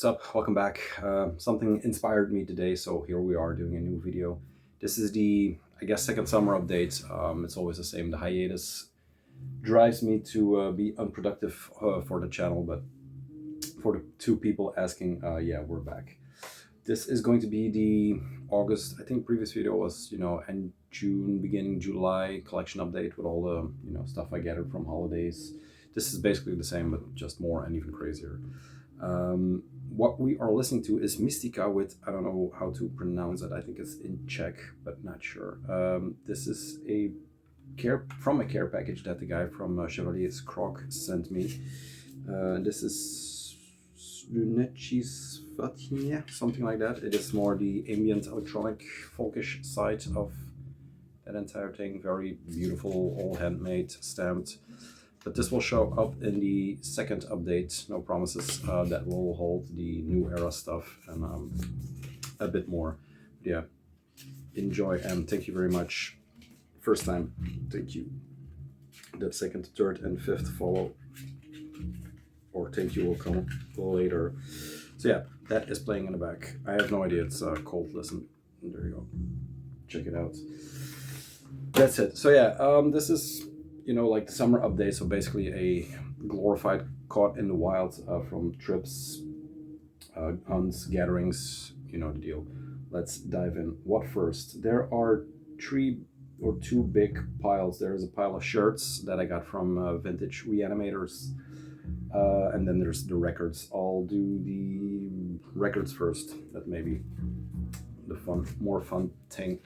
what's up? Welcome back. Something inspired me today, so here we are doing a new video. This is the, I guess, second summer update. It's always the same. The hiatus drives me to be unproductive for the channel, but for the two people asking, yeah, we're back. This is going to be the August, I think previous video was, end June, beginning July collection update with all the, stuff I gathered from holidays. This is basically the same, but just more and even crazier. What we are listening to is Mystica with, I don't know how to pronounce it, I think it's in Czech, but not sure. This is a care package that the guy from Chevalier's Croc sent me. This is Lunetchi's Fatine, something like that. It is more the ambient electronic folkish side of that entire thing. Very beautiful, all handmade, stamped. But this will show up in the second update, no promises, that will hold the new era stuff and a bit more. But yeah, enjoy and thank you very much. First time, thank you. The second, third and fifth follow, or thank you will come later. So yeah, that is playing in the back. I have no idea, it's cold, listen. There you go, check it out. That's it. So yeah, this is, like the summer update, so basically a glorified caught in the wild from trips, hunts, gatherings, you know the deal. Let's dive in. What first? There are two big piles. There's a pile of shirts that I got from Vintage Re-Animators, and then there's the records. I'll do the records first. That may be the more fun thing.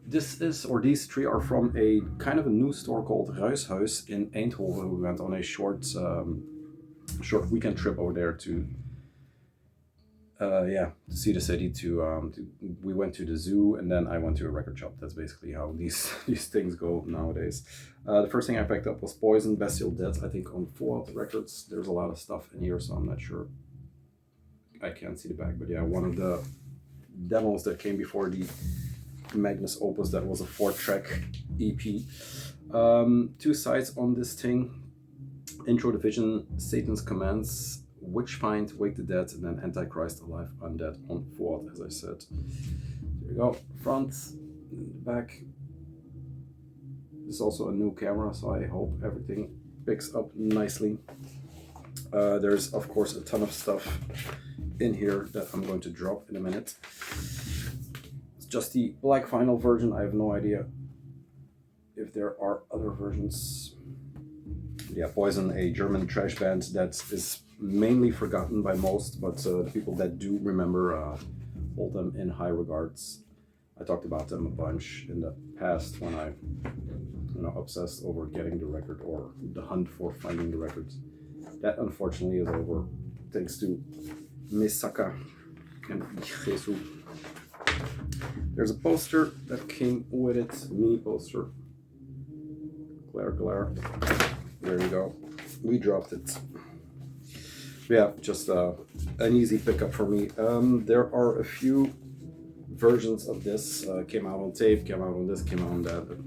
These three are from a kind of a new store called Ruishuis in Eindhoven. We went on a short weekend trip over there to see the city. We went to the zoo and then I went to a record shop. That's basically how these things go nowadays. The first thing I picked up was Poison, Bestial Death, I think on Full Out Records. There's a lot of stuff in here, so I'm not sure. I can't see the back, but yeah, one of the demos that came before the Magnus Opus, that was a 4-track EP. Two sides on this thing: Intro Division, Satan's Commands, Witchfind, Wake the Dead, and then Antichrist, Alive, Undead on Fuad, as I said. There you go, front, back. This is also a new camera, so I hope everything picks up nicely. There's of course a ton of stuff in here that I'm going to drop in a minute. Just the black vinyl version. I have no idea if there are other versions. Yeah, Poison, a German trash band that is mainly forgotten by most, but the people that do remember hold them in high regards. I talked about them a bunch in the past when I obsessed over getting the record, or the hunt for finding the records. That unfortunately is over, thanks to Mesaka and Jesus. There's a poster that came with it, a mini poster. Glare. There you go. We dropped it. Yeah, just an easy pickup for me. There are a few versions of this. Came out on tape, came out on this, came out on that. But,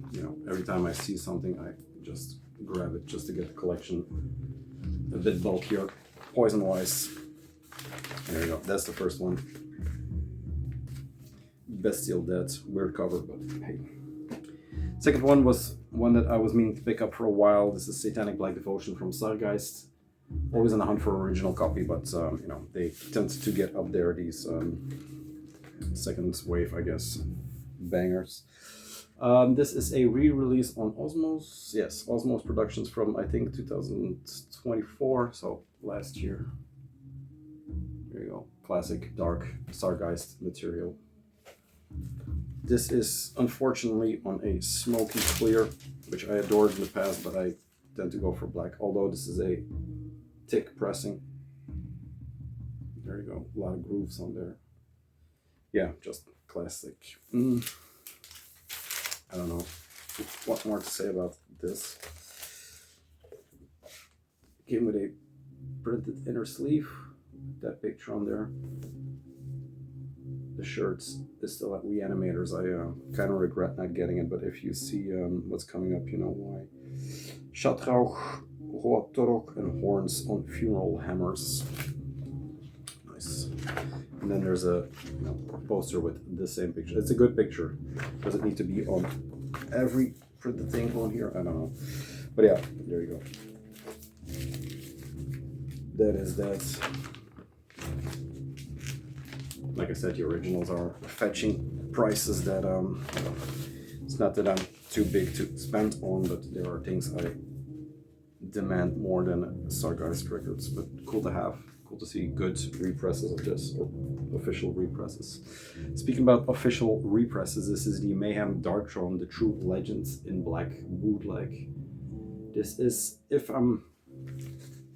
every time I see something, I just grab it just to get the collection a bit bulkier, Poison-wise. There you go. That's the first one. Bestial Death, weird cover, but hey. Second one was one that I was meaning to pick up for a while. This is Satanic Black Devotion from Sargeist. Always in the hunt for original copy, but they tend to get up there, these second wave, I guess, bangers. This is a re-release on Osmos. Yes, Osmos Productions from, I think, 2024, so last year. There you go. Classic dark Sargeist material. This is unfortunately on a smoky clear, which I adored in the past, but I tend to go for black, although this is a thick pressing. There you go, a lot of grooves on there. Yeah, just classic. I don't know what more to say about this. Came with a printed inner sleeve, that picture on there. The shirts is still at Re-Animators. I kind of regret not getting it, but if you see what's coming up, you know why. Shatrauch, Roatorok, and horns on funeral hammers. And then there's a poster with the same picture. It's a good picture. Does it need to be on every printed thing on here? I don't know. But yeah, there you go. That is that. Like I said, the originals are fetching prices that it's not that I'm too big to spend on, but there are things I demand more than Sargeist records. But cool to have. Cool to see good represses of this, or official represses. Speaking about official represses, this is the Mayhem Darkthrone, the True Legends in Black bootleg. This is, if I'm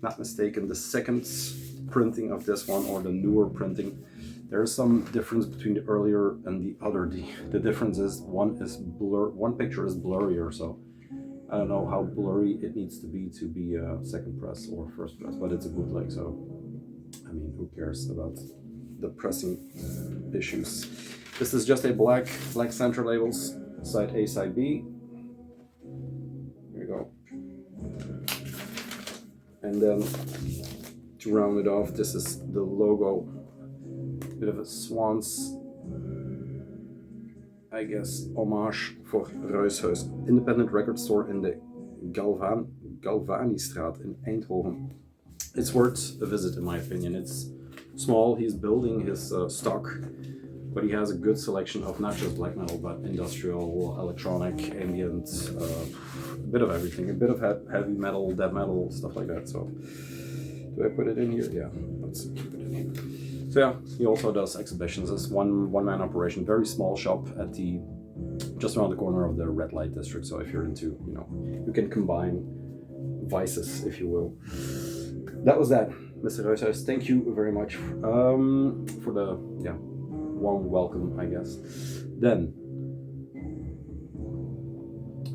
not mistaken, the second printing of this one, or the newer printing. There's some difference between the earlier and the other. The difference is one picture is blurrier, so I don't know how blurry it needs to be second press or first press, but it's a bootleg, so I mean, who cares about the pressing issues. This is just a black center labels, side A, side B. There you go. And then to round it off, this is the logo. Bit of a Swans, I guess, homage for Ruishuis, independent record store in the Galvanistraat in Eindhoven. It's worth a visit, in my opinion. It's small. He's building his stock, but he has a good selection of not just black metal, but industrial, electronic, ambient, a bit of everything, a bit of heavy metal, death metal, stuff like that. So, do I put it in here? Yeah, let's keep it in here. So yeah, he also does exhibitions. It's one-man operation, very small shop at the just around the corner of the red light district. So if you're into, you can combine vices, if you will. That was that, Mr. Ruishuis. Thank you very much for the warm welcome, I guess. Then,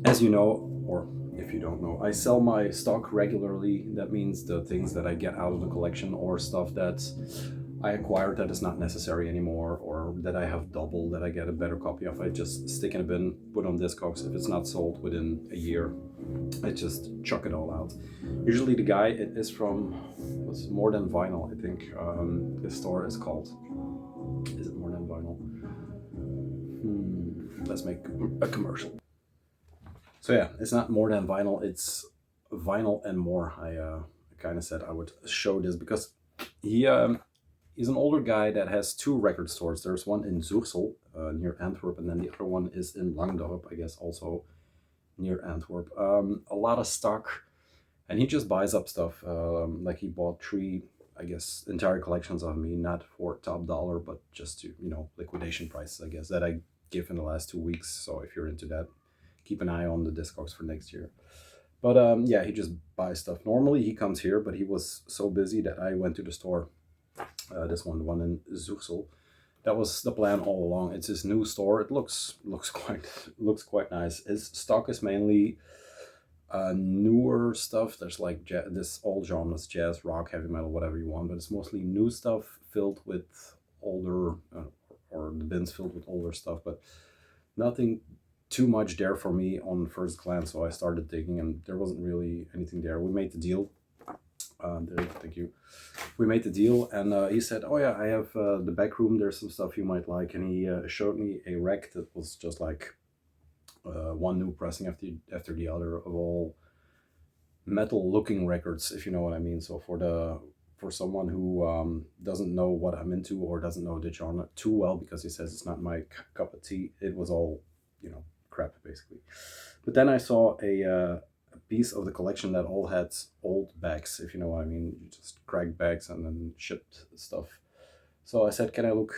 as you know, or if you don't know, I sell my stock regularly. That means the things that I get out of the collection, or stuff that I acquired that is not necessary anymore, or that I have double that I get a better copy of. I just stick in a bin, put on Discogs. If it's not sold within a year, I just chuck it all out. Usually the guy, it is from, what's More Than Vinyl, I think. His store is called. Is it More Than Vinyl? Let's make a commercial. So yeah, it's not More Than Vinyl, it's Vinyl and More. I kind of said I would show this because he's an older guy that has two record stores. There's one in Zoorsel, near Antwerp, and then the other one is in Langdorp, I guess, also near Antwerp. A lot of stock, and he just buys up stuff. Like he bought 3, I guess, entire collections of me, not for top dollar, but just to, liquidation prices, I guess, that I give in the last 2 weeks. So if you're into that, keep an eye on the Discogs for next year. But yeah, he just buys stuff. Normally he comes here, but he was so busy that I went to the store. This one, the one in Zoorsel. That was the plan all along. It's his new store. It looks quite nice. His stock is mainly newer stuff. There's like this all genres, jazz, rock, heavy metal, whatever you want. But it's mostly new stuff filled with older, or the bins filled with older stuff. But nothing too much there for me on first glance. So I started digging, and there wasn't really anything there. We made the deal. Thank you. We made the deal, and he said, "Oh yeah, I have the back room. There's some stuff you might like." And he showed me a rack that was just like one new pressing after the other of all metal-looking records, if you know what I mean. So for someone who doesn't know what I'm into or doesn't know the genre too well, because he says it's not my cup of tea, it was all crap basically. But then I saw a piece of the collection that all had old bags, if you know what I mean, just cracked bags and then shipped stuff. So I said, can I look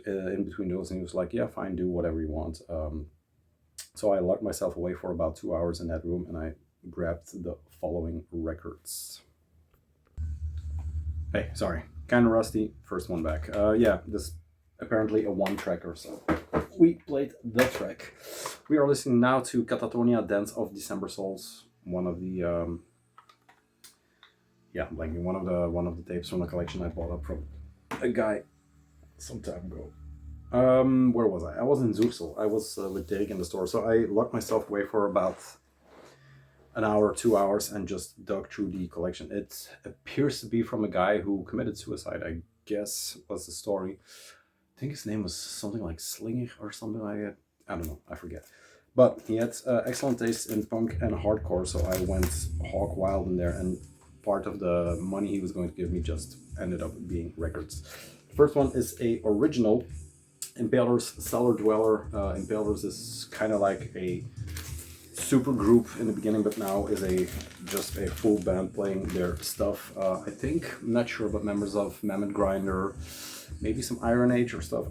in between those? And he was like, yeah, fine, do whatever you want. So I locked myself away for about 2 hours in that room, and I grabbed the following records. Hey, sorry, kind of rusty, first one back. Yeah, this apparently a one-tracker, so we played the track. We are listening now to Catatonia, Dance of December Souls, one of the one of the tapes from the collection I bought up from a guy some time ago. Where was I? I was in Zoorsel. I was with Dirk in the store, so I locked myself away for about an hour, 2 hours, and just dug through the collection. It appears to be from a guy who committed suicide, I guess was the story. I think his name was something like Slinger or something like that. I don't know, I forget. But he had excellent taste in punk and hardcore, so I went hog wild in there, and part of the money he was going to give me just ended up being records. The first one is a original Impalers Cellar Dweller. Impalers is kind of like a super group in the beginning, but now is just a full band playing their stuff. I think, I'm not sure, but members of Mammoth Grinder, maybe some Iron Age or stuff.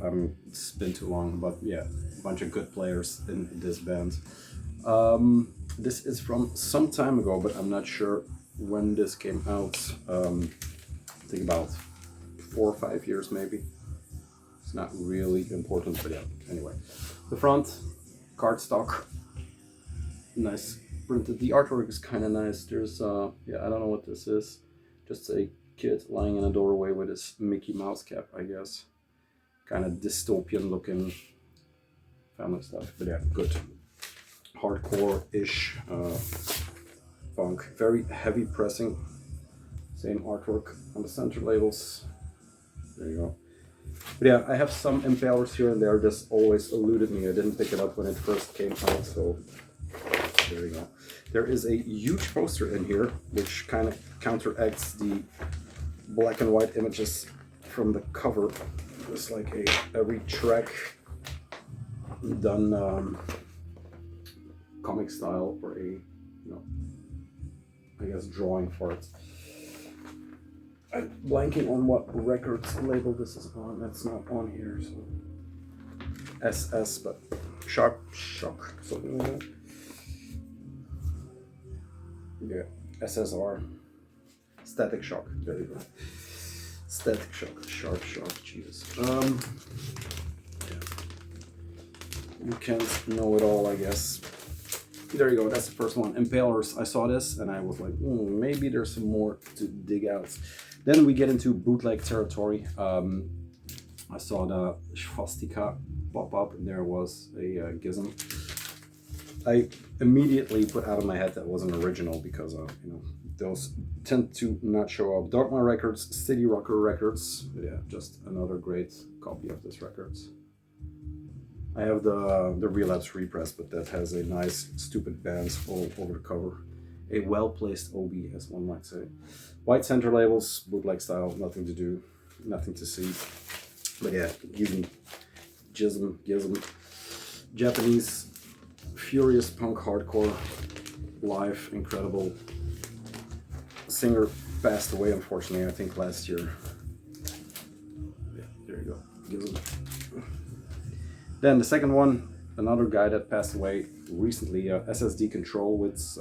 It's been too long, but yeah, a bunch of good players in this band. This is from some time ago, but I'm not sure when this came out. I think about 4 or 5 years maybe. It's not really important, but yeah, anyway. The front, cardstock, nice printed. The artwork is kind of nice. There's, yeah, I don't know what this is. Just a kid lying in a doorway with his Mickey Mouse cap, I guess. Kind of dystopian looking family stuff, but yeah, good. Hardcore-ish funk. Very heavy pressing. Same artwork on the center labels. There you go. But yeah, I have some Impalers here and there. This always eluded me. I didn't pick it up when it first came out, so there you go. There is a huge poster in here, which kind of counteracts the black and white images from the cover. It's like every track done comic style, or I guess drawing for it. I'm blanking on what records label this is on. That's not on here, so SS, but Sharp Shock, something like that. Yeah, SSR, Static Shock. There you go. Static Shock, Sharp Shock. Jesus. Yeah. You can't know it all, I guess. There you go. That's the first one. Impalers. I saw this and I was like, maybe there's some more to dig out. Then we get into bootleg territory. I saw the swastika pop up, and there was a gizm. I immediately put out of my head that was an original because those tend to not show up. Dogma Records, City Rocker Records. Yeah, just another great copy of this records. I have the Relapse Repress, but that has a nice stupid bands all over the cover. A well-placed OB, as one might say. White center labels, bootleg style, nothing to do, nothing to see. But yeah, gizm, Japanese, furious punk hardcore, live, incredible. Singer passed away, unfortunately, I think last year. Yeah, there you go, gizm. Then the second one, another guy that passed away recently, SSD Control with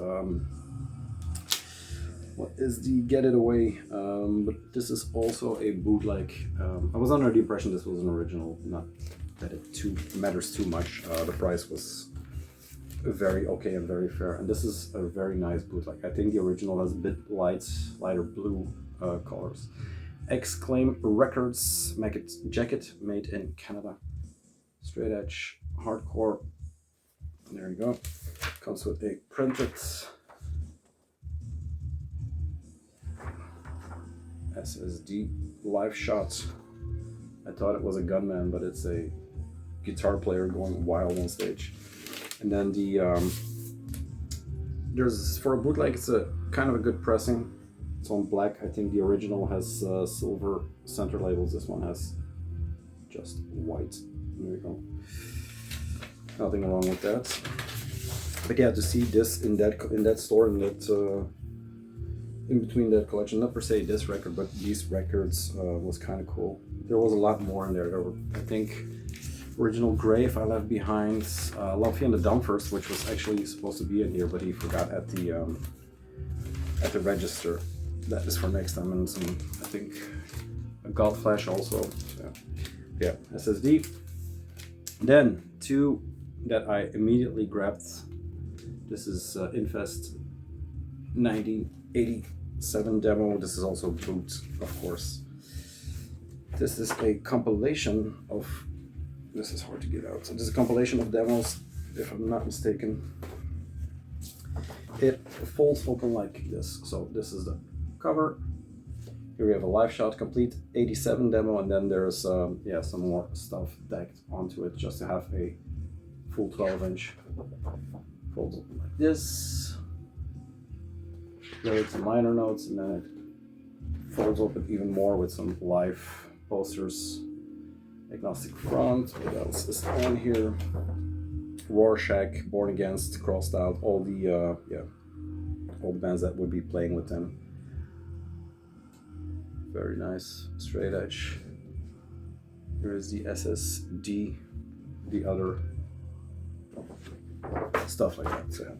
what is the Get It Away, but this is also a bootleg. I was under the impression this was an original, not that it matters too much. The price was very okay and very fair, and this is a very nice bootleg. I think the original has a bit lighter blue colors. Exclaim Records jacket made in Canada. Straight edge, hardcore. There you go. Comes with a printed SSD live shot. I thought it was a gunman, but it's a guitar player going wild on stage. And then there's, for a bootleg, it's a kind of a good pressing. It's on black. I think the original has silver center labels. This one has just white. There you go. Nothing wrong with that. But yeah, to see this in that store, in between that collection, not per se this record, but these records was kind of cool. There was a lot more in there. There were, I think, original Grave I left behind, L.O.A and the Dumpers, which was actually supposed to be in here, but he forgot at the register. That is for next time, and some, I think, a Godflesh also. Yeah, SSD. Then two that I immediately grabbed. This is Infest 1987 demo. This is also boot, of course. This is a compilation of, this is hard to get out. So this is a compilation of demos, if I'm not mistaken. It folds open like this. So this is the cover. Here we have a live shot complete 87 demo, and then there's yeah, some more stuff decked onto it just to have a full 12-inch. Folds open like this. There some liner notes, and then it folds open even more with some live posters. Agnostic Front. What else is on here? Rorschach, Born Against, crossed out. All the yeah, all the bands that would be playing with them. Very nice, straight edge. Here is the SSD, the other stuff like that. So,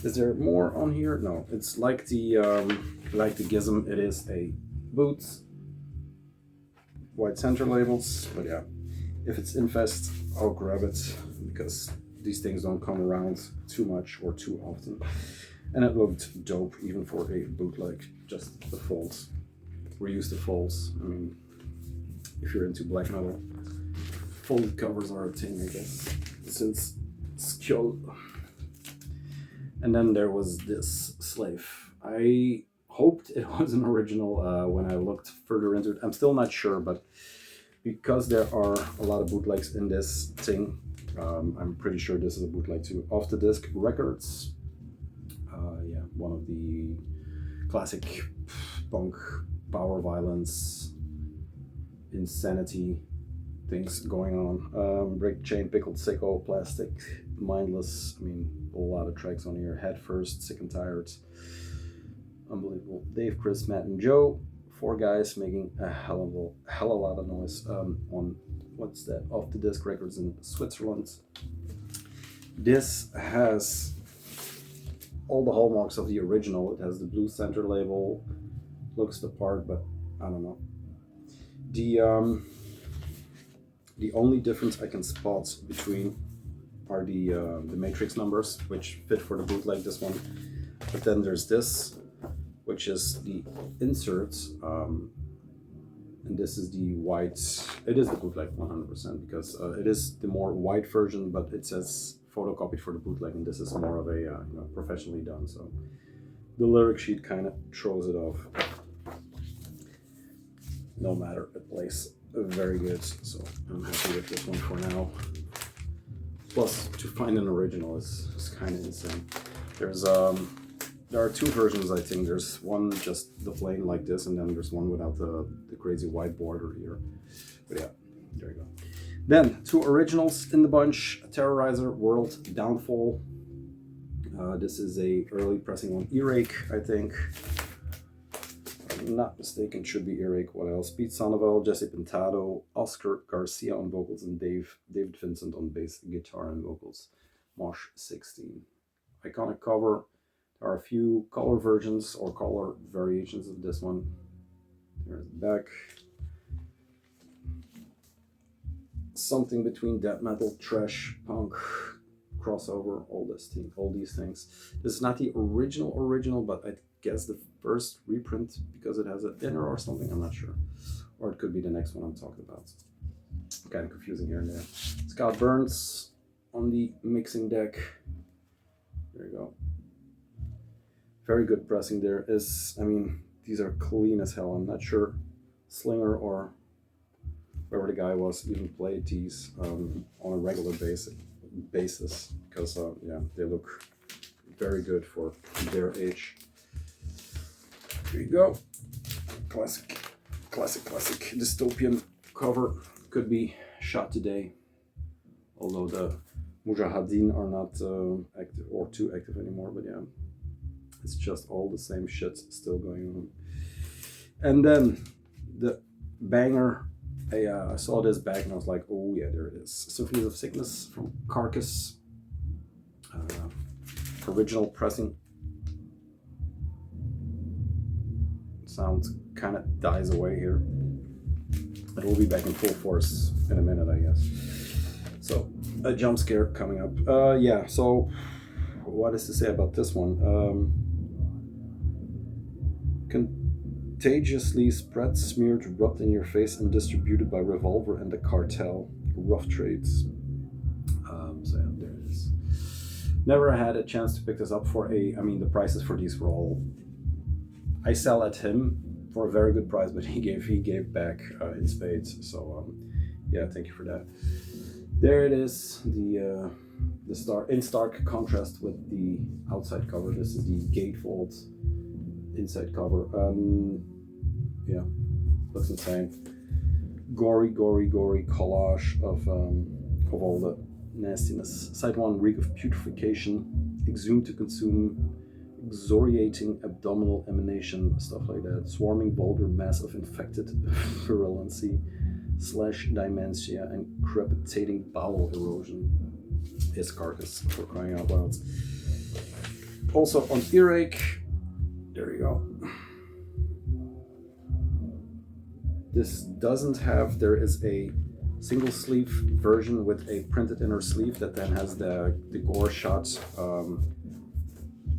is there more on here? No, it's like the Gizm. It is a boot, white center labels. But yeah, if it's Infest, I'll grab it because these things don't come around too much or too often. And it looked dope even for a bootleg. Just the folds. Reuse the folds. I mean, if you're into black metal, folded covers are a thing, I guess, since Skjold. And then there was this Slave. I hoped it was an original when I looked further into it. I'm still not sure, but because there are a lot of bootlegs in this thing, I'm pretty sure this is a bootleg too. Off the Disc Records. Yeah, one of the classic punk, power violence, insanity things going on. Break Chain, Pickled Sicko, Plastic, Mindless. I mean, a lot of tracks on here. Head First, Sick and Tired. Unbelievable. Dave, Chris, Matt, and Joe. 4 guys making a hell of a lot of noise on, what's that, Off the Disc Records in Switzerland. This has all the hallmarks of the original. It has the blue center label, looks the part, but I don't know. The only difference I can spot between are the matrix numbers, which fit for the bootleg, this one. But then there's this, which is the inserts, and this is the white. It is the bootleg 100% because it is the more white version, but it says photocopied for the bootleg, and this is more of a you know, professionally done. So the lyric sheet kind of throws it off. No matter, it plays very good, so I'm happy with this one for now. Plus, to find an original is kind of insane. There's there are 2 versions, I think. There's one just the plain like this, and then there's one without the crazy white border here. But yeah, there you go. Then 2 originals in the bunch: Terrorizer, World Downfall. This is a early pressing on Earache, I think. If I'm not mistaken, should be Earache. What else? Pete Sandoval, Jesse Pintado, Oscar Garcia on vocals, and David Vincent on bass, guitar, and vocals. Mosh 16. Iconic cover. There are a few color versions or color variations of this one. There's the back. Something between death metal, trash, punk, crossover, all these things. This is not the original, but I guess the first reprint because it has a thinner or something. I'm not sure, or it could be the next one I'm talking about. Kind of confusing here and there. Scott Burns on the mixing deck. There you go. Very good pressing there. I mean, these are clean as hell. I'm not sure Slinger or whoever the guy was even played these on a regular basis because yeah, they look very good for their age. Here you go. Classic dystopian cover. Could be shot today, although the Mujahideen are not active or too active anymore, but yeah, it's just all the same shit still going on. And then the banger, I saw this back and I was like, oh yeah, there it is. Symphonies of Sickness from Carcass. Original pressing. Sound kind of dies away here. It will be back in full force in a minute, I guess. So, a jump scare coming up. Yeah, so what is to say about this one? Contagiously spread, smeared, rubbed in your face, and distributed by Revolver and the Cartel. Rough trades. So yeah, there it is. Never had a chance to pick this up for I mean, the prices for these were all... I sell at him for a very good price, but he gave back in spades. So yeah, thank you for that. There it is, the in stark contrast with the outside cover. This is the gatefold inside cover. Yeah, looks insane. Gory collage of all the nastiness. Side one, reek of putrefaction, exhumed to consume, excoriating abdominal emanation, stuff like that. Swarming vulgar mass of infected virulency / dementia and crepitating bowel erosion. His carcass, for crying out loud. Also on earache, there you go. This doesn't have, there is a single sleeve version with a printed inner sleeve that then has the gore shots,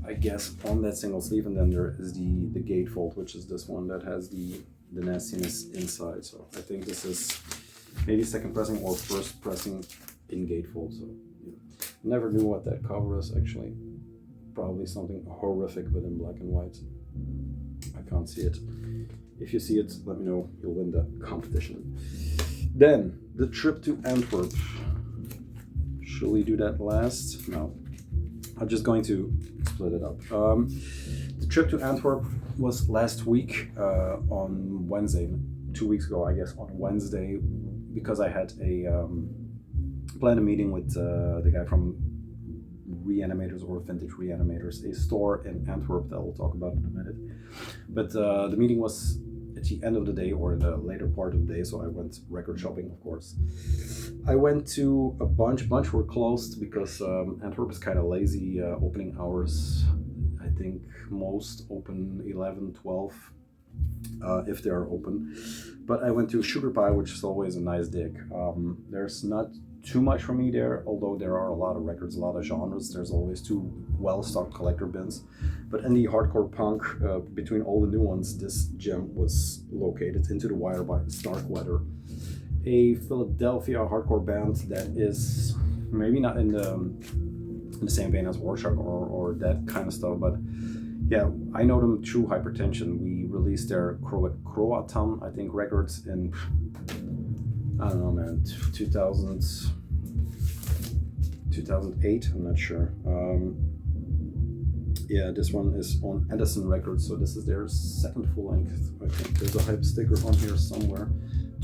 I guess, on that single sleeve, and then there is the gatefold, which is this one that has the nastiness inside. So I think this is maybe second pressing or first pressing in gatefold. So yeah. Never knew what that cover is actually. Probably something horrific but in black and white. I can't see it. If you see it, let me know. You'll win the competition. Then the trip to Antwerp. Shall we do that last? No. I'm just going to split it up. The trip to Antwerp was last week on Wednesday, 2 weeks ago, I guess, on Wednesday, because I had planned a meeting with the guy from Re-Animators or Vintage Re-Animators, a store in Antwerp that we'll talk about in a minute. But the meeting was at the end of the day or in the later part of the day, so I went record shopping, of course. I went to a bunch were closed because Antwerp is kind of lazy opening hours. I think most open 11, 12 if they are open. But I went to Sugar Pie, which is always a nice dig. There's not too much for me there, although there are a lot of records, a lot of genres. There's always two well-stocked collector bins. But in the hardcore punk, between all the new ones, this gem was located. Into the Wire by Starkweather, a Philadelphia hardcore band that is maybe not in the same vein as Warshak or that kind of stuff, but yeah, I know them through Hypertension. We released their Croatan, I think, records in, I don't know, man, 2008, I'm not sure. Yeah, this one is on Edison Records, so this is their second full length, I think. There's a hype sticker on here somewhere.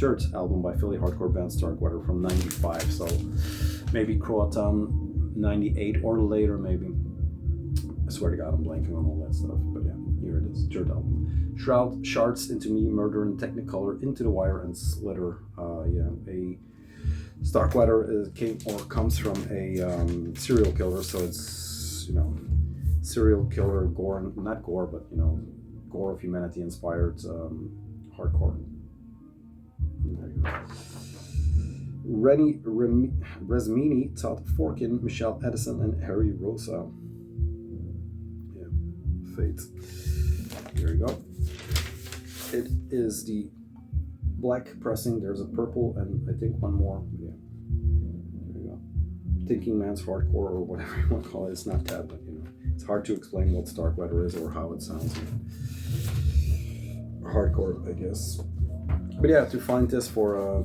Third album by Philly hardcore band Starkweather from 95, so maybe Croatan 98 or later, maybe. I swear to God, I'm blanking on all that stuff, but yeah, here it is, third album. Shroud, Shards, Into Me, Murder and Technicolor, Into the Wire, and Slither. Yeah, a Starkweather comes from a serial killer, so it's, you know, serial killer gore, not gore, but, you know, gore of humanity inspired hardcore. There you go. Rennie Resmini, Todd Forkin, Michelle Edison, and Harry Rosa. Yeah, Fate. Here we go. It is the black pressing. There's a purple and I think one more. Yeah. There you go. Thinking Man's Hardcore or whatever you want to call it. It's not that, but you know, it's hard to explain what Starkweather is or how it sounds. Hardcore, I guess. But yeah, to find this for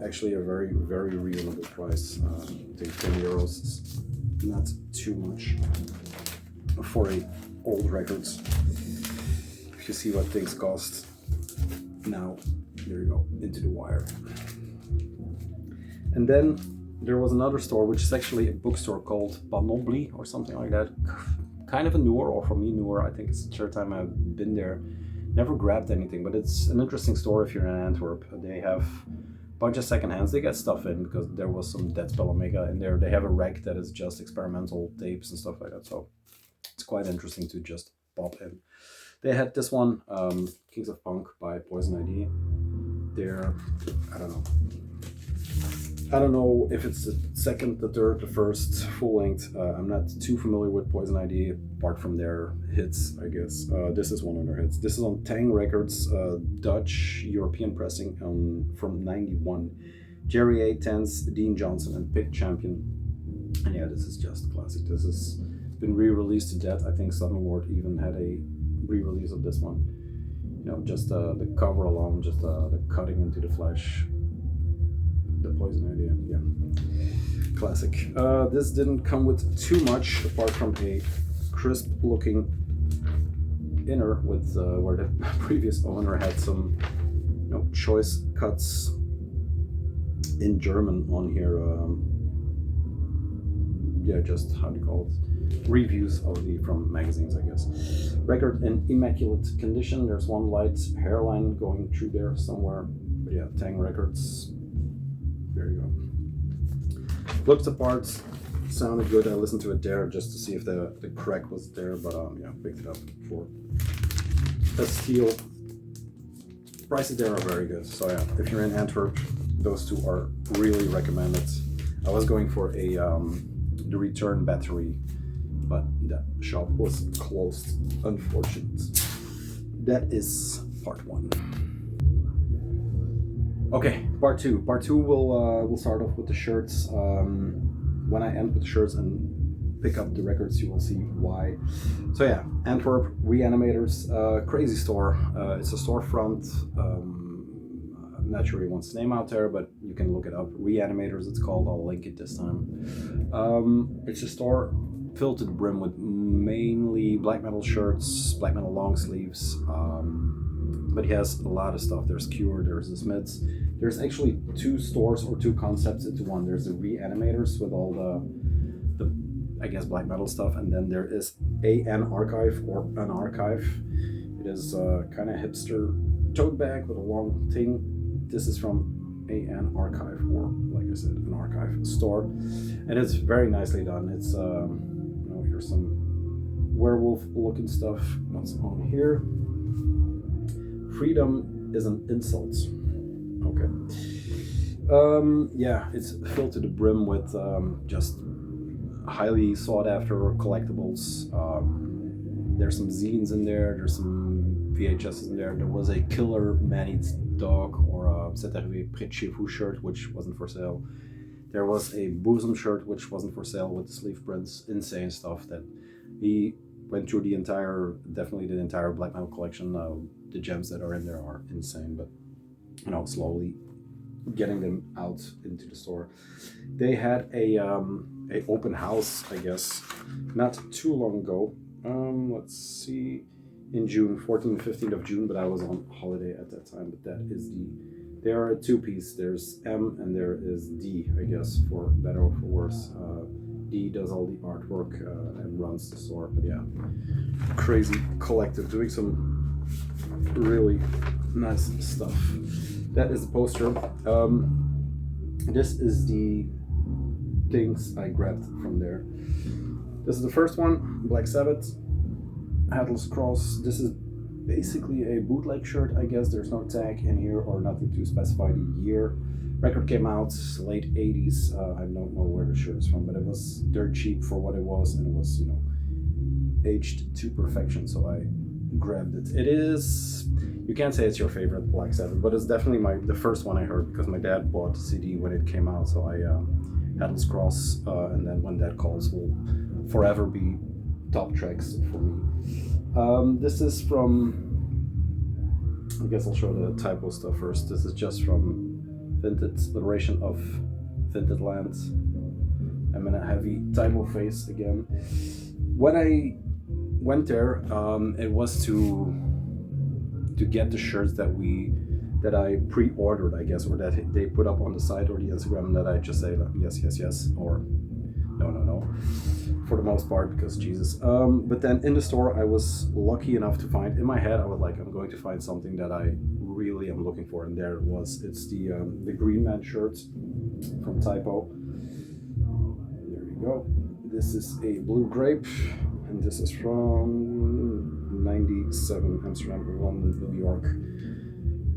actually a very, very reasonable price, I think 10 euros is not too much for a old records. If you see what things cost now, there you go, Into the Wire. And then there was another store, which is actually a bookstore called Panobly or something like that. Kind of a newer, or for me newer, I think it's the third time I've been there. Never grabbed anything, but it's an interesting store if you're in Antwerp. They have a bunch of second hands. They get stuff in because there was some Deadspell Omega in there. They have a rack that is just experimental tapes and stuff like that. So it's quite interesting to just pop in. They had this one, Kings of Punk by Poison ID. They're, I don't know if it's the second, the third, the first full length. I'm not too familiar with Poison ID apart from their hits, I guess. This is one of their hits. This is on Tang Records, Dutch European pressing from 91. Jerry A. Tense, Dean Johnson, and Pit Champion. And yeah, this is just classic. This has been re-released to death. I think Southern Ward even had a re-release of this one. you know, just the cover alone, just the cutting into the flesh, the poison idea, yeah, classic. This didn't come with too much apart from a crisp looking inner with where the previous owner had some, you know, choice cuts in German on here. Yeah, just how do you call it? Reviews of from magazines, I guess. Record in immaculate condition. There's one light hairline going through there somewhere. But yeah, Tang Records. There you go. Looked the part, sounded good. I listened to it there just to see if the crack was there, but yeah, picked it up for a steal. Prices there are very good. So yeah, if you're in Antwerp, those two are really recommended. I was going for a the return battery, but that shop was closed, unfortunate. That is part one. Okay, part two. Part two will start off with the shirts. When I end with the shirts and pick up the records, you will see why. So yeah, Antwerp Re-Animators, crazy store. It's a storefront. I'm not sure he wants the name out there, but you can look it up. Re-Animators, it's called. I'll link it this time. It's a store filled to the brim with mainly black metal shirts, black metal long sleeves. But he has a lot of stuff. There's Cure, there's the Smiths. There's actually two stores or two concepts into one. There's the Re-Animators with all the I guess black metal stuff, and then there is an archive or an archive. It is kind of hipster tote bag with a long thing. This is from an archive, or like I said, an archive store, and it's very nicely done. It's you know, here's some werewolf looking stuff. What's on here? Freedom is an insult. Okay. Yeah, it's filled to the brim with just highly sought after collectibles. There's some zines in there. There's some VHSs in there. There was a killer man-eats dog or a Zetarué Près de chez vous shirt, which wasn't for sale. There was a bosom shirt, which wasn't for sale, with the sleeve prints. Insane stuff that he went through definitely the entire black metal collection. The gems that are in there are insane, but you know, slowly getting them out into the store. They had a open house, I guess, not too long ago. Let's see, in June, 14th, 15th of June, but I was on holiday at that time. But that is there are a two-piece. There's M and there is D, I guess, for better or for worse. D does all the artwork and runs the store. But yeah, crazy collective, doing some really nice stuff. That is the poster. This is the things I grabbed from there. This is the first one, Black Sabbath, Headless Cross. This is basically a bootleg shirt, I guess. There's no tag in here or nothing to specify the year. Record came out late 80s. I don't know where the shirt is from, but it was dirt cheap for what it was, and it was, you know, aged to perfection, so I grabbed it. It is, you can't say it's your favorite Black Sabbath, but it's definitely the first one I heard, because my dad bought the CD when it came out, so I Headless Cross and then When Dead Calls will forever be top tracks for me. This is from, I guess I'll show the typo stuff first. This is just from Vintage Liberation of Vintage Land. I'm in a heavy typo phase again. When I went there, it was to get the shirts that I pre-ordered, I guess, or that they put up on the site or the Instagram, that I just say like, yes, or no, for the most part, because Jesus. But then in the store, I was lucky enough to find, in my head, I was like, I'm going to find something that I really am looking for, and there it was. It's the Green Man shirt from Typo. There you go. This is a Blue Grape, and this is from 97, Amsterdam, London, New York.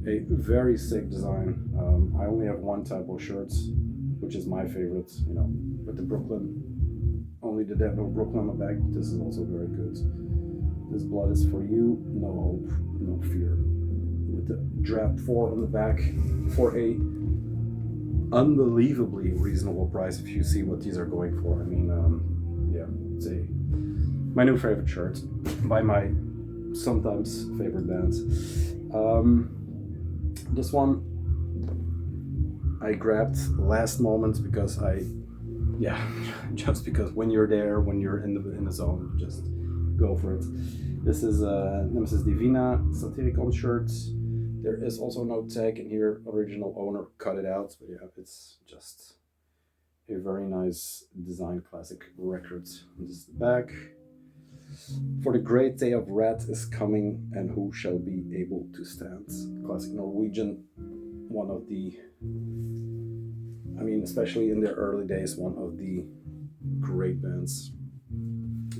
A very sick design. I only have one Typo shirt, which is my favorite, you know, with the Brooklyn. Only the Dead No Brooklyn on the back. This is also very good. This blood is for you, no hope, no fear. With the Drab 4 on the back for a unbelievably reasonable price if you see what these are going for. I mean, yeah, it's my new favorite shirt by my sometimes favorite bands. This one I grabbed last moment because just because when you're there, when you're in the zone, just go for it. This is Nemesis Divina Satyricon shirt. There is also no tag in here. Original owner cut it out, but yeah, it's just a very nice design, classic record. This is the back. For the great day of rat is coming, and who shall be able to stand? Classic Norwegian, one of the, I mean, especially in their early days, one of the great bands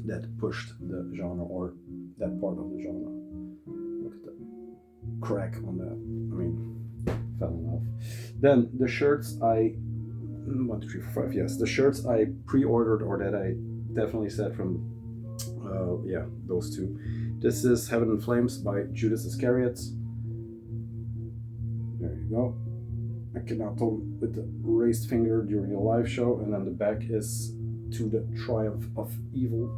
that pushed the genre, or that part of the genre. Look at the crack on that. I mean, fell in love. Then the shirts I, 1, 2, 3, 4, 5, yes, the shirts I pre-ordered, or that I definitely said from, yeah, those two. This is Heaven and Flames by Judas Iscariot. There you go. I cannot tell with the raised finger during a live show, and then the back is To the Triumph of Evil.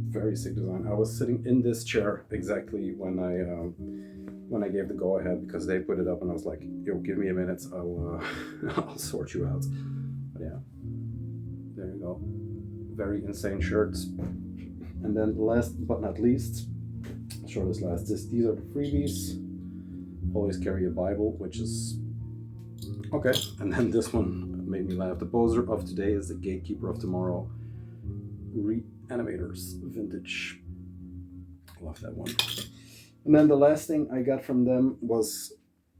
Very sick design. I was sitting in this chair exactly when I gave the go ahead, because they put it up, and I was like, "Yo, give me a minute. I'll I'll sort you out." But yeah, there you go. Very insane shirts. And then last but not least, short as last, these are the freebies. Always carry a Bible, which is okay. And then this one made me laugh. The poster of today is the Gatekeeper of Tomorrow. Re-Animators, vintage. Love that one. And then the last thing I got from them was,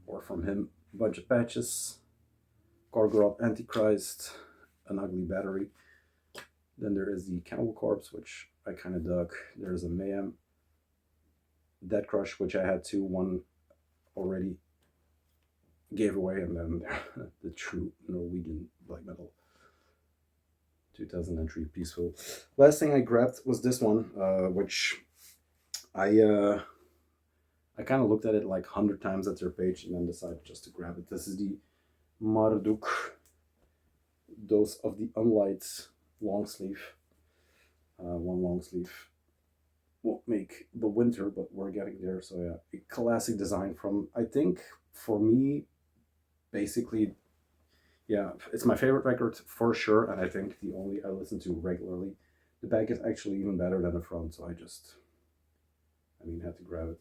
or from him, a bunch of patches. Gorgoroth Antichrist, an ugly battery. Then there is the Cannibal Corpse, which I kind of dug. There's a Mayhem, Dead Crush, which I had two. One already gave away, and then the true Norwegian black metal. 2003 Peaceful. Last thing I grabbed was this one, which I kind of looked at it like 100 times at their page and then decided just to grab it. This is the Marduk Dose of the Unlight long sleeve. One long sleeve won't make the winter, but we're getting there. So yeah, a classic design from, I think, for me, basically, yeah, it's my favorite record for sure, and I think the only I listen to regularly. The back is actually even better than the front, so I mean, had to grab it.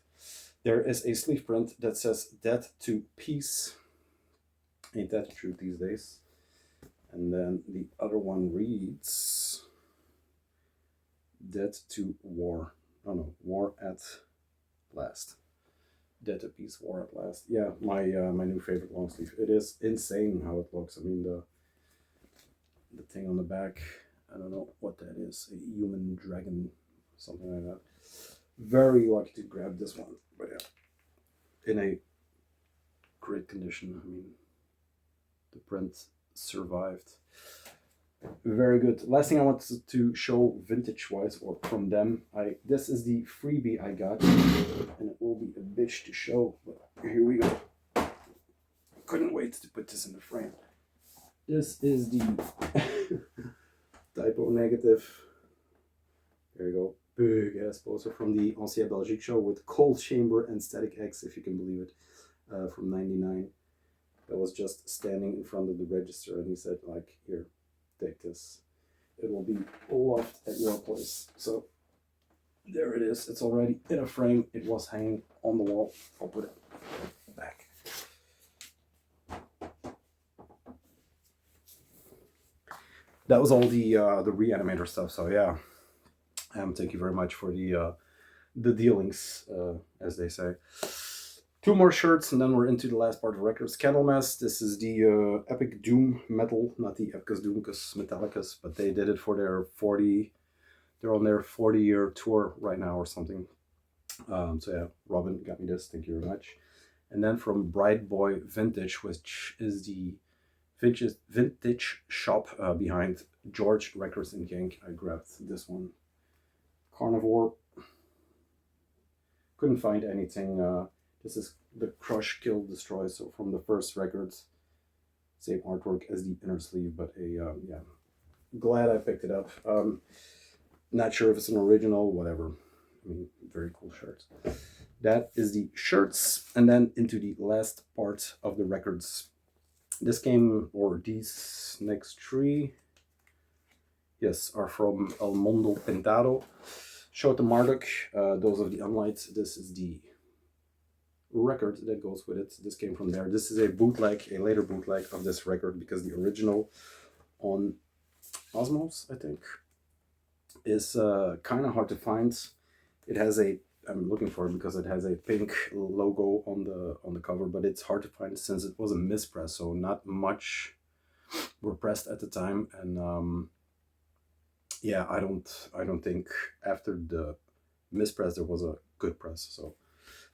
There is a sleeve print that says "Death to Peace." Ain't that the truth these days? And then the other one reads "Death to War." Oh no, War at Last. Death to Peace, War at Last. Yeah, my new favorite long sleeve. It is insane how it looks. I mean, the thing on the back, I don't know what that is. A human dragon, something like that. Very lucky to grab this one, but yeah, in a great condition. I mean, the print survived. Very good. Last thing I wanted to show vintage wise, or from them, this is the freebie I got, and it will be a bitch to show, but here we go. Couldn't wait to put this in the frame. This is the typo negative. There you go. Big ass poster from the Ancien Belgique show with Cold Chamber and Static X, if you can believe it, from '99. That was just standing in front of the register, and he said, like, here, take this. It will be loved at your place. So there it is. It's already in a frame. It was hanging on the wall. I'll put it back. That was all the Re-Animator stuff. So yeah, thank you very much for the dealings, as they say. Two more shirts, and then we're into the last part of records. Candlemass. This is the Epic Doom metal, not the Epicus Doom, because Metallicus, but they did it for their 40. They're on their 40-year tour right now or something. So yeah, Robin got me this. Thank you very much. And then from Bright Boy Vintage, which is the vintage shop behind George Records in Genk, I grabbed this one. Carnivore. Couldn't find anything. This is the Crush, Kill, Destroy, so from the first records. Same artwork as the inner sleeve, but yeah, glad I picked it up. Not sure if it's an original, whatever. I mean, very cool shirt. That is the shirts, and then into the last part of the records. This came, or these next three, yes, are from El Mundo Pintado. Showed the Marduk, those of the Unlight. This is the record that goes with it. This came from there. This is a bootleg, a later bootleg of this record, because the original on Osmos, I think, is kind of hard to find. It has a, I'm looking for it because it has a pink logo on the cover, but it's hard to find since it was a mispress, so not much were pressed at the time. And yeah, I don't think after the mispress there was a good press. So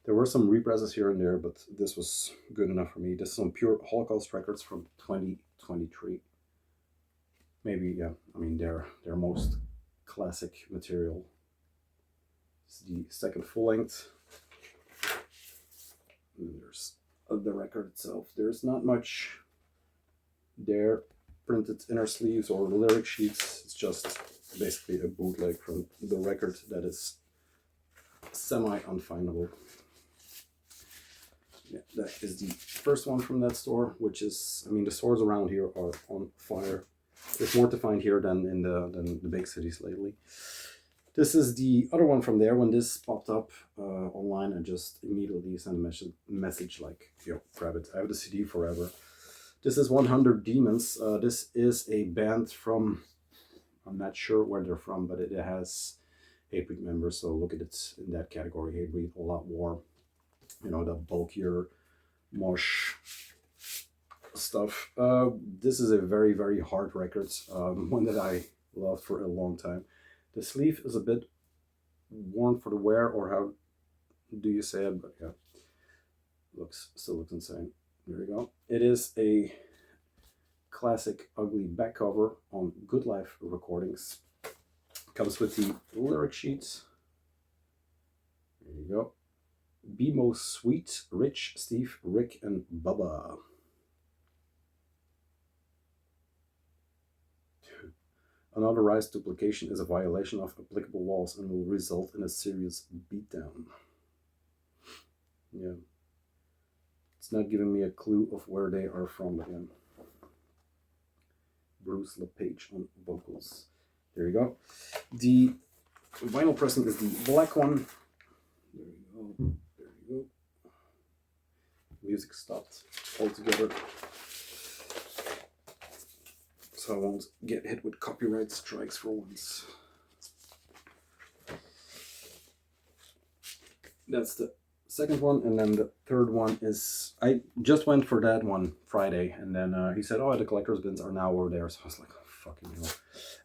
there were some represses here and there, but this was good enough for me. This is some pure Holocaust records from 2023. Maybe, yeah, I mean, they're most classic material. It's the second full length. And there's the record itself. There's not much there. Printed inner sleeves or lyric sheets. It's just basically a bootleg from the record that is semi-unfindable. Yeah, that is the first one from that store, which is, I mean, the stores around here are on fire. There's more to find here than in the big cities lately. This is the other one from there. When this popped up online, I just immediately sent a message like, yo, grab it. I have the CD forever. This is 100 Demons. This is a band from, I'm not sure where they're from, but it has Hatebreed members, so look at it in that category. Hatebreed, a lot more, you know, the bulkier, mosh stuff. This is a very, very hard record, one that I loved for a long time. The sleeve is a bit worn for the wear, or how do you say it? But yeah, still looks insane. There you go. It is a classic ugly back cover on Good Life recordings. Comes with the lyric sheets. There you go. Be Most Sweet, Rich, Steve, Rick, and Bubba. Unauthorized duplication is a violation of applicable laws and will result in a serious beatdown. Yeah. It's not giving me a clue of where they are from again. Bruce LePage on vocals. There you go. The vinyl pressing is the black one. There you go. There you go. Music stopped altogether, so I won't get hit with copyright strikes for once. That's the second one, and then the third one is, I just went for that one Friday, and then he said, oh, the collector's bins are now over there, so I was like, oh, fucking hell.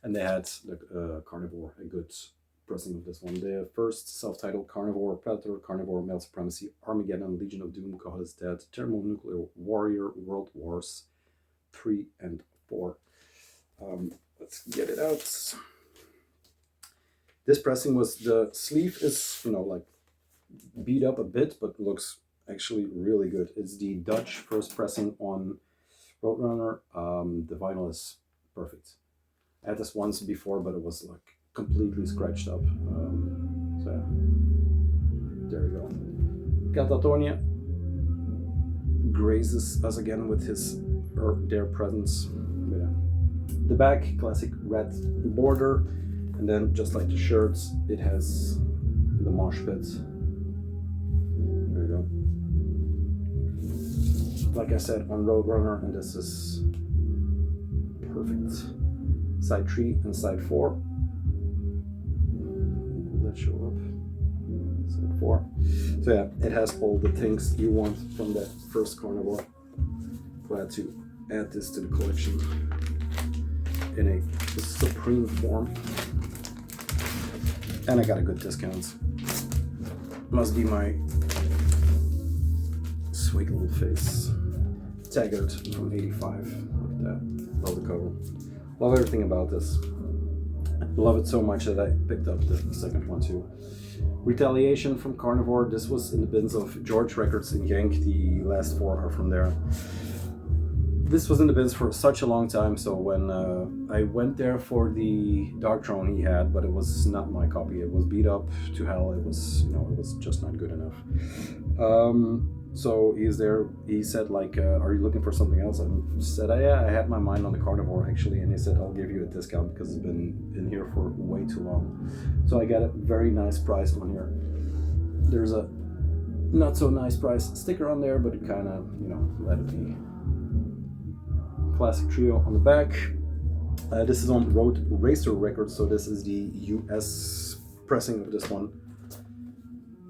And they had the Carnivore, a good pressing of this one. The first self-titled Carnivore, Predator, Carnivore, Male Supremacy, Armageddon, Legion of Doom, God is Dead, Thermonuclear Warrior, World Wars 3 and 4. Let's get it out. This pressing was, the sleeve is, you know, like beat up a bit, but looks actually really good. It's the Dutch first pressing on Roadrunner. The vinyl is perfect. I had this once before, but it was like completely scratched up. So yeah, there we go. Catatonia grazes us again with their presence. Yeah. The back, classic red border, and then just like the shirts, it has the mosh pit. There you go. Like I said, on Roadrunner, and this is perfect. Side 3 and side 4. Will that show up? Side 4. So yeah, it has all the things you want from that first Carnivore. Glad to add this to the collection in a supreme form. And I got a good discount. Must be my sweet little face. Taggart from 85. Look at that. Love the cover. Love everything about this. Love it so much that I picked up the second one too. Retaliation from Carnivore. This was in the bins of George Records in Genk. The last 4 are from there. this was in the bins for such a long time, so when I went there for the Dark Throne he had, but it was not my copy. It was beat up to hell. It was, you know, it was just not good enough. So he's there. He said like, are you looking for something else? I said, yeah, I had my mind on the Carnivore actually, and he said, I'll give you a discount because it's been in here for way too long. So I got a very nice price on here. There's a not so nice price sticker on there, but it kind of, you know, let it be. Classic trio on the back. This is on Road Racer Records, so this is the US pressing of this one.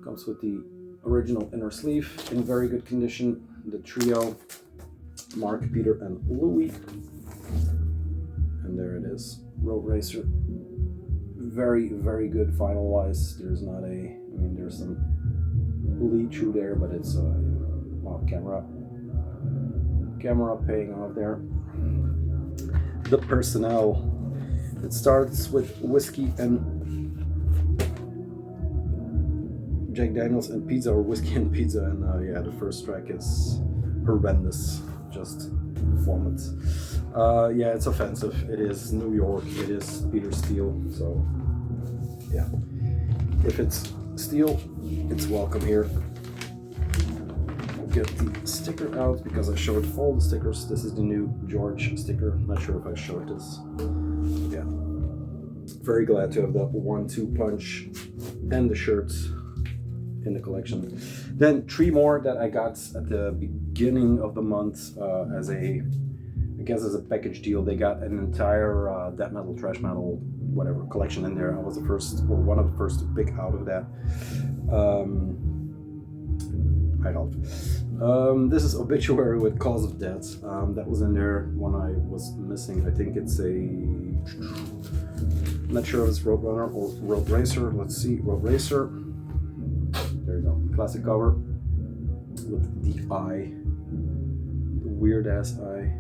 Comes with the original inner sleeve in very good condition. The trio, Mark, Peter, and Louis. And there it is, Road Racer. Very, very good vinyl wise. There's not a, I mean, there's some bleed through there, but it's well, camera paying off there. The personnel, it starts with whiskey and Jack Daniels and pizza, or whiskey and pizza, and yeah, the first track is horrendous, just vomit. Yeah, it's offensive. It is New York, it is Peter Steele, so yeah, if it's Steele, it's welcome here. I'll get the sticker out because I showed all the stickers. This is the new George sticker. Not sure if I showed this. Yeah, very glad to have the 1-2 punch and the shirts in the collection. Then 3 more that I got at the beginning of the month as a, I guess as a package deal. They got an entire death metal, thrash metal, whatever collection in there. I was the first, or one of the first to pick out of that. I helped. This is Obituary with Cause of Death. That was in there when I was missing. I think it's a, I'm not sure if it's Roadrunner or Road Racer. Let's see, Road Racer. There you go, classic cover with the eye, the weird ass eye.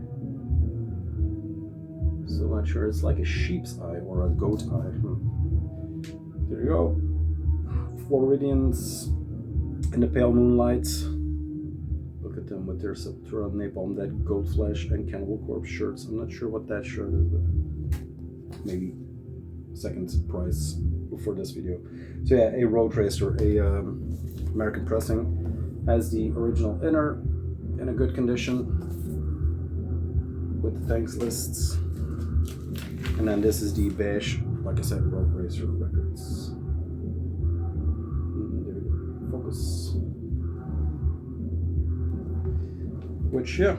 Still not sure, it's like a sheep's eye or a goat eye. There you go, Floridians in the pale moonlight. Look at them with their Sepultura, Napalm Dead, Goat Flesh, and Cannibal Corpse shirts. I'm not sure what that shirt is, but maybe second price for this video. So yeah, a Road Racer, a American pressing, has the original inner in a good condition with the thanks lists, and then this is the beige, like I said, Road Racer Records. There we go, focus. Which, yeah,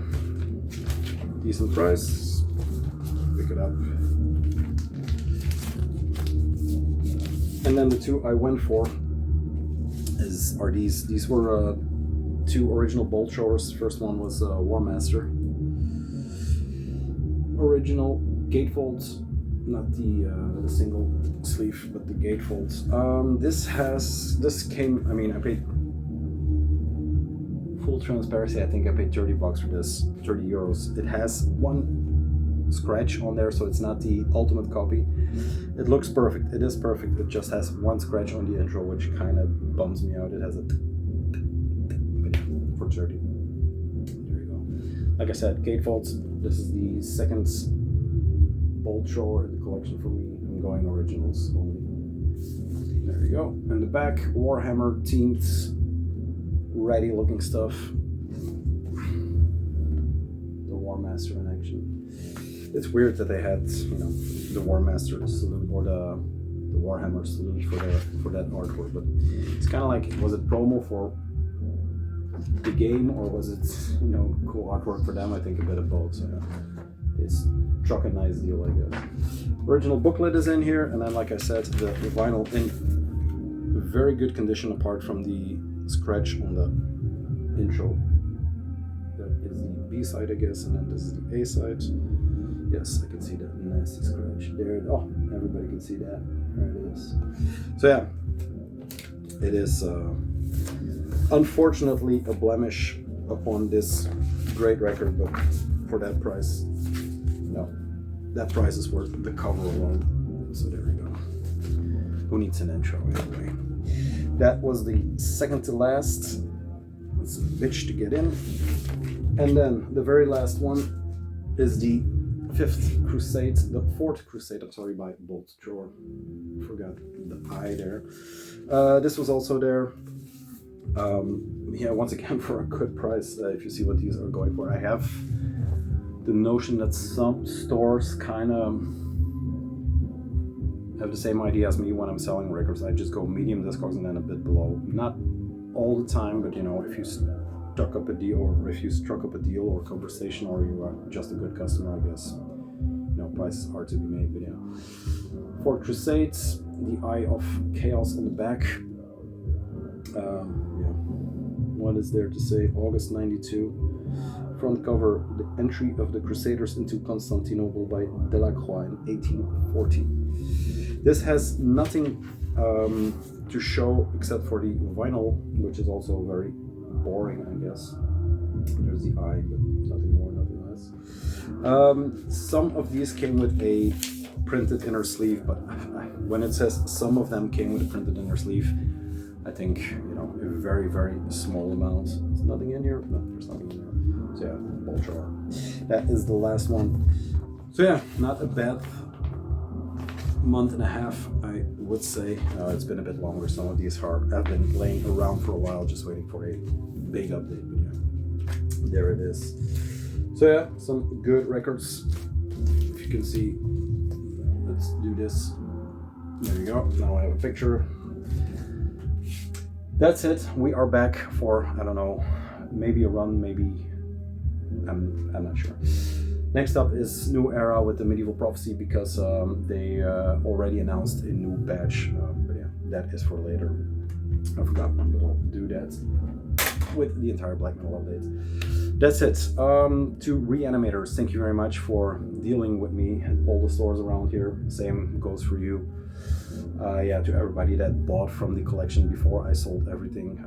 decent price. Pick it up. And then the 2 I went for are these. These were 2 original bolt showers. First one was War Master. Original gatefolds, not the single sleeve, but the gatefolds. This came, I mean, I paid, full transparency, I think I paid 30 bucks for this, 30 euros. It has 1 scratch on there, so it's not the ultimate copy. It looks perfect, it is perfect, it just has 1 scratch on the intro, which kind of bums me out. It has a, but yeah, for 30. There you go. Like I said, gatefolds, this is the second bolt shower in the collection for me. I'm going originals only. There you go. And the back, Warhammer themed, ready looking stuff. The War Master in action. It's weird that they had, you know, the War Master salute or the Warhammer salute for that artwork, but it's kind of like, was it promo for the game, or was it, you know, cool artwork for them? I think a bit of both. So yeah, it's struck a nice deal, I guess. Original booklet is in here, and then, like I said, the vinyl in very good condition apart from the scratch on the intro. That is the B side, I guess, and then this is the A side. Yes, I can see that nasty scratch there. Oh, everybody can see that. There it is. So yeah, it is unfortunately a blemish upon this great record, but for that price, no, that price is worth the cover alone. So there we go. Who needs an intro anyway? That was the second to last. It's a bitch to get in. And then the very last one is the Fourth Crusade, I'm sorry, by Bolt Drawer. Forgot the I there. This was also there. Yeah, once again for a good price. If you see what these are going for, I have the notion that some stores kind of have the same idea as me when I'm selling records. I just go medium discogs and then a bit below. Not all the time, but you know, if you struck up a deal or conversation, or you are just a good customer, I guess, you know, prices are to be made. But yeah, Fourth Crusade, the Eye of Chaos on the back. Yeah, what is there to say? August 92. Front cover, the entry of the Crusaders into Constantinople by Delacroix in 1840. This has nothing to show except for the vinyl, which is also very boring, I guess. There's the eye, but nothing more, nothing less. Some of these came with a printed inner sleeve, but when it says some of them came with a printed inner sleeve, I think, you know, a very, very small amount. There's nothing in here? No, there's nothing in there. So yeah, Bolt Drawer. That is the last one. So yeah, not a bad month and a half, I would say. It's been a bit longer. Some of these have been laying around for a while, just waiting for a big update. But yeah, there it is. So yeah, some good records. If you can see, let's do this. There you go. Now I have a picture. That's it. We are back for, I don't know, maybe a run, maybe, I'm not sure. Next up is New Era with the Medieval Prophecy, because they already announced a new batch. But yeah, that is for later. I forgot, but I'll do that with the entire black metal update. That's it. To Re-Animators, thank you very much for dealing with me at all the stores around here. Same goes for you. Yeah, to everybody that bought from the collection before I sold everything,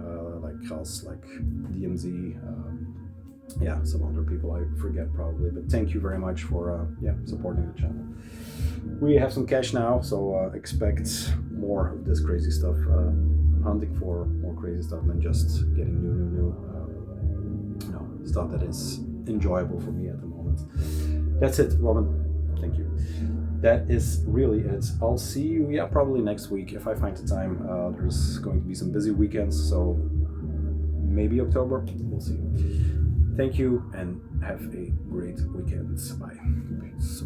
like Kras, like DMZ, yeah, some other people I forget probably, but thank you very much for yeah, supporting the channel. We have some cash now, so expect more of this crazy stuff. I'm hunting for more crazy stuff than just getting new you know, stuff that is enjoyable for me at the moment. That's it, Robin. Thank you. That is really it. I'll see you, yeah, probably next week if I find the time. There's going to be some busy weekends, so maybe October. We'll see. Thank you and have a great weekend. Bye. Peace.